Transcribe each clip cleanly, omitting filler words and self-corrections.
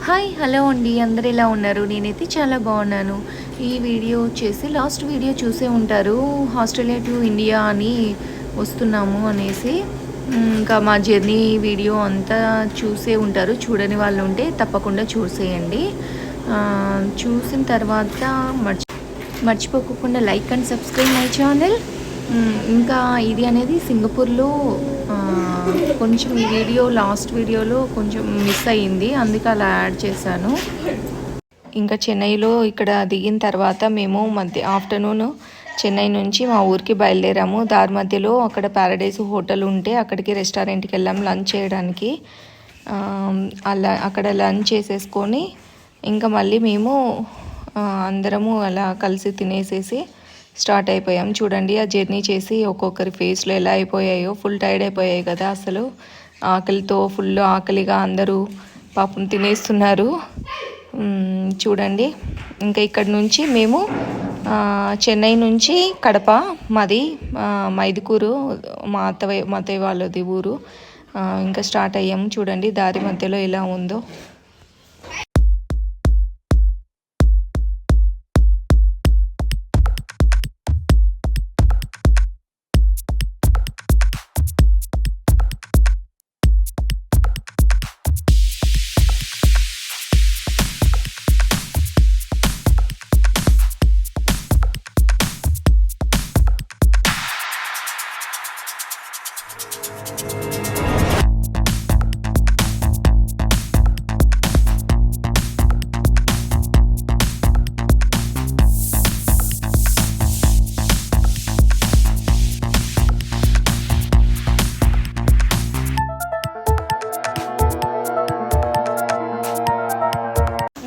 Hi hello అండి, అందరు ఎలా ఉన్నారు? నేనైతే చాలా బాగున్నాను. ఈ వీడియో వచ్చేసి లాస్ట్ వీడియో చూసే ఉంటారు, ఆస్ట్రేలియా టు ఇండియా అని వస్తున్నాము అనేసి. ఇంకా మా జర్నీ వీడియో అంతా చూసే ఉంటారు. చూడని వాళ్ళు ఉంటే తప్పకుండా చూసేయండి. చూసిన తర్వాత మర్చిపోకుండా like and subscribe my channel. ఇంకా ఇది అనేది సింగపూర్లో కొంచెం ఈ వీడియో లాస్ట్ వీడియోలో కొంచెం మిస్ అయ్యింది, అందుకే అలా యాడ్ చేశాను. ఇంకా చెన్నైలో ఇక్కడ దిగిన తర్వాత మేము ఆఫ్టర్నూన్ చెన్నై నుంచి మా ఊరికి బయలుదేరాము. దారి మధ్యలో అక్కడ ప్యారడైజ్ హోటల్ ఉంటే అక్కడికి రెస్టారెంట్కి వెళ్ళాము లంచ్ చేయడానికి. అలా అక్కడ లంచ్ చేసేసుకొని ఇంకా మళ్ళీ మేము అందరము అలా కలిసి తినేసేసి స్టార్ట్ అయిపోయాం. చూడండి ఆ జర్నీ చేసి ఒక్కొక్కరి ఫేస్లో ఎలా అయిపోయాయో, ఫుల్ టైర్డ్ అయిపోయాయి కదా అసలు. ఆకలితో ఫుల్ ఆకలిగా అందరూ పాపం తినేస్తున్నారు. చూడండి ఇంకా ఇక్కడ నుంచి మేము చెన్నై నుంచి కడప, మాది మైదుకూరు, మా అత్తయ్య వాళ్ళది ఊరు. ఇంకా స్టార్ట్ అయ్యాము. చూడండి దారి మధ్యలో ఎలా ఉందో.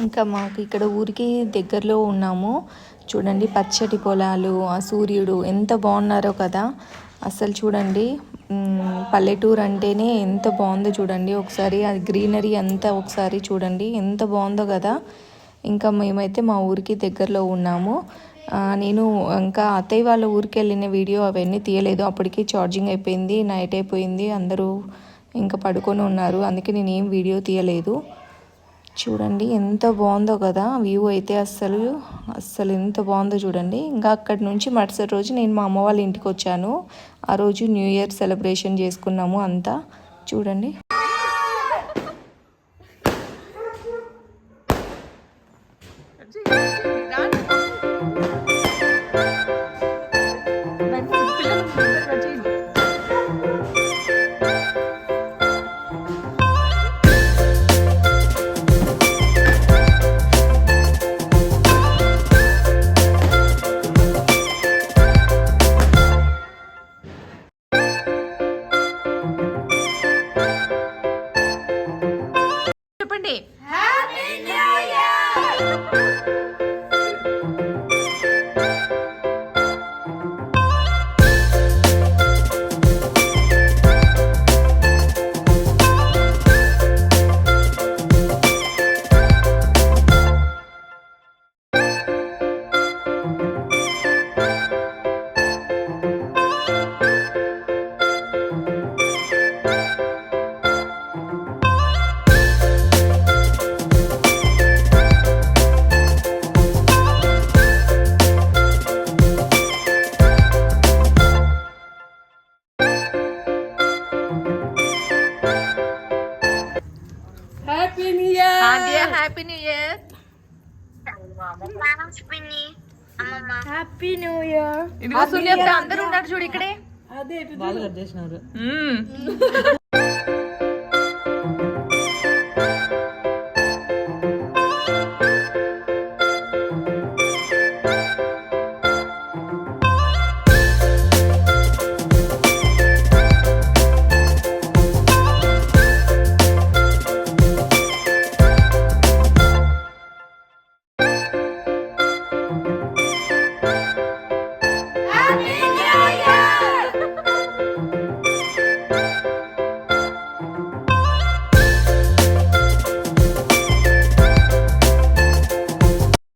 ఇంకా మాకు ఇక్కడ ఊరికి దగ్గరలో ఉన్నాము. చూడండి పచ్చటి పొలాలు, ఆ సూర్యుడు ఎంత బాగున్నారో కదా అసలు. చూడండి పల్లెటూరు అంటేనే ఎంత బాగుందో చూడండి ఒకసారి. అది గ్రీనరీ అంతా ఒకసారి చూడండి ఎంత బాగుందో కదా. ఇంకా మేమైతే మా ఊరికి దగ్గరలో ఉన్నాము. నేను ఇంకా అత్తయ్య వాళ్ళ ఊరికి వెళ్ళిన వీడియో అవన్నీ తీయలేదు, అప్పటికి ఛార్జింగ్ అయిపోయింది, నైట్ అయిపోయింది, అందరూ ఇంకా పడుకొని ఉన్నారు, అందుకే నేను ఏం వీడియో తీయలేదు. చూడండి ఎంత బాగుందో కదా వ్యూ అయితే, అస్సలు ఎంత బాగుందో చూడండి. ఇంకా అక్కడి నుంచి మరుసటి రోజు నేను మా అమ్మ వాళ్ళ ఇంటికి వచ్చాను. ఆ రోజు న్యూ ఇయర్ సెలబ్రేషన్ చేసుకున్నాము అంతా. చూడండి happy new year. Happy new year. ఇదిగో సుల్యత అందరూ ఉన్నారు చూడు ఇక్కడే.